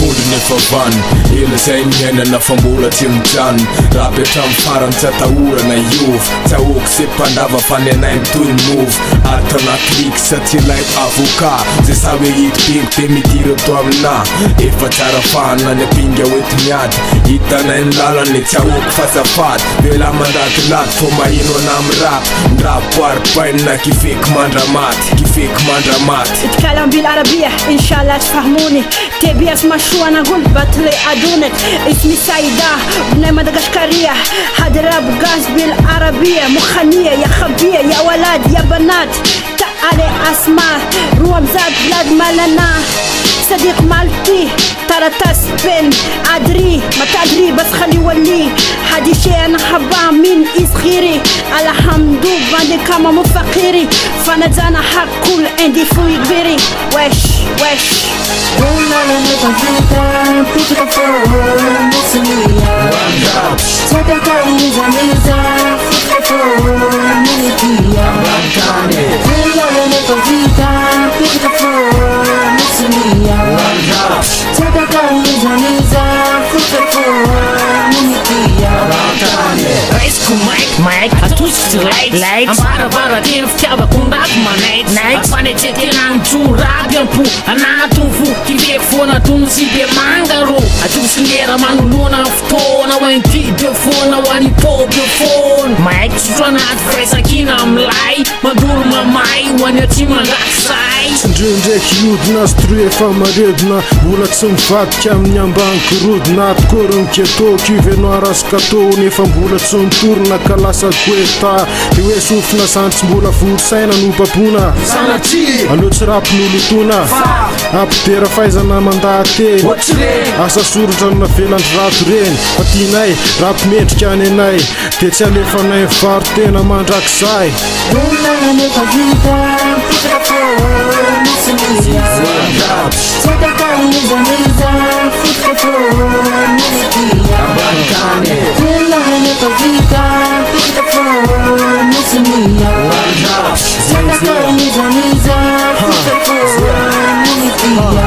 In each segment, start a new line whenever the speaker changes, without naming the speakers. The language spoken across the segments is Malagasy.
Vodiny förvann, hela sängen fambola till mtan. Rapet framfaran sätta orarna i jov. Ta åk sippan där vad fan är en tunn move. Artarna kliksa till ett avokat. Det sa vi hit pink, det mitt i runt avna. Ifa tara fan, när det pinga ut mjad. Hittarna en lalla, ni ta åk fasta fat. Vill amanda till lat, få mig in och namrap. Drap på arpaina, kifik man dramat. Kifik man dramat.
اتكلم بالعربية إن شاء الله تفهموني. تبي اسمع شو أنا أقول بطلي أدونك. اسمي سايدة بن مدغشقرية. هذا راب قاس بالعربية. مخنية يا خبية يا ولاد يا بنات. تعالي أسمع روم زاد بلاد مالنا. صديق مالتي ترى تسبن أدري ما تدري بس خلي ولي. هادي شي أنا حباه من إصغيري. الحمد بعد كما مفقيري. فانا زانا حق كل عندي فوي كبيري. وش
والله أنا تفيتا بيتك فوق مسؤولية. تتكلم ميزة فيك فوق ملكية. والله أنا تفيتا بيتك فوق مسؤولية. تتكلم ميزة فيك فوق ملكية.
Raisku mic, atush light. Ambara bara din fjaba kundak night. Apane chekenan tu rabian pu. Anatun fu kive fona tun si be mangaro. Atush ngera manulona ftona wenti de fona wani pop de phone. Mic strana at fresh akina amlai. Madur mamai wani tima laksai.
Ndrendreky hodina stru efa maredina. Mbola tsy mivadika amin'ny ambankorodina. Atkoriny keto kivenao arasikatô. Nefa mbola tsy mitorina ka lasa koeta. De hoe sofina santsy mbola vorosaina no papona. Aleo tsy rapin'olotona. Ampidera fahaizana mandaty. Asa soratra amina velandry rato reny. Fatinay rapimendrika any anay. De tsy alefanay mivarotena mandrakizay.
والله أنا تفيتا بيتك فوق مسؤولية. تتكلم ميزة فيك فوق ملكية. والله أنا تفيتا بيتك فوق مسؤولية. تتكلم ميزة فيك فوق ملكية.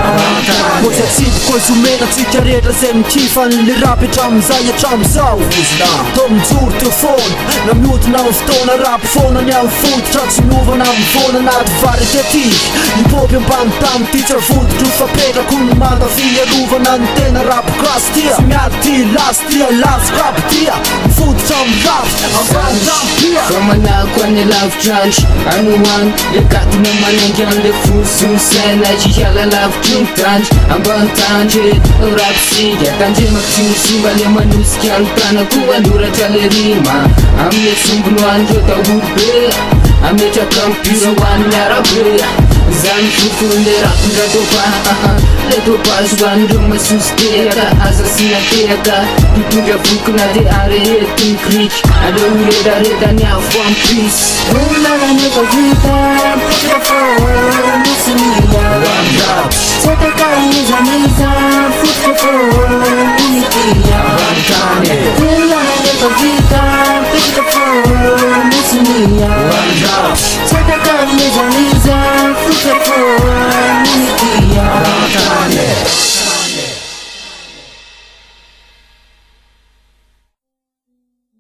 Moja tsidy konsumena tsika rehetra zay mikifany le rapy hatramizay hatramizao. Tô mijoro telefôny na mihodina amin'ny fotoana rapy fona ny amin'ny fototra tsy miovana amin'ny vona anaty variété. Hip-hop ambany tamy ty tsy avoditro fapetrako ny manda fiarovana ny tena rapy gasy tia. Tsy miady ty lasy tia lasy rapy tia. Mifototra amin'ny rapy ambany tamy tia.
Famanako any lavitrandy anoany le gatina manengy an'le fosonsena hiala lavitry ny tandry ambany tandry rapsika tandremako tsy misimba le manosika ny tanako aloratra le rima amle sombinoandreo daholo be ametraka mpira hoan'ny arabe zany fofony le rapindra le topazy hoan'ireo masositehaka aza sy natehaka mitondra vokina de arehety ny kriky aleo redaredany afo ampisy.
والله أنا تفيتا بيتك فوق مسؤولية. تتكلم ميزة فيك فوق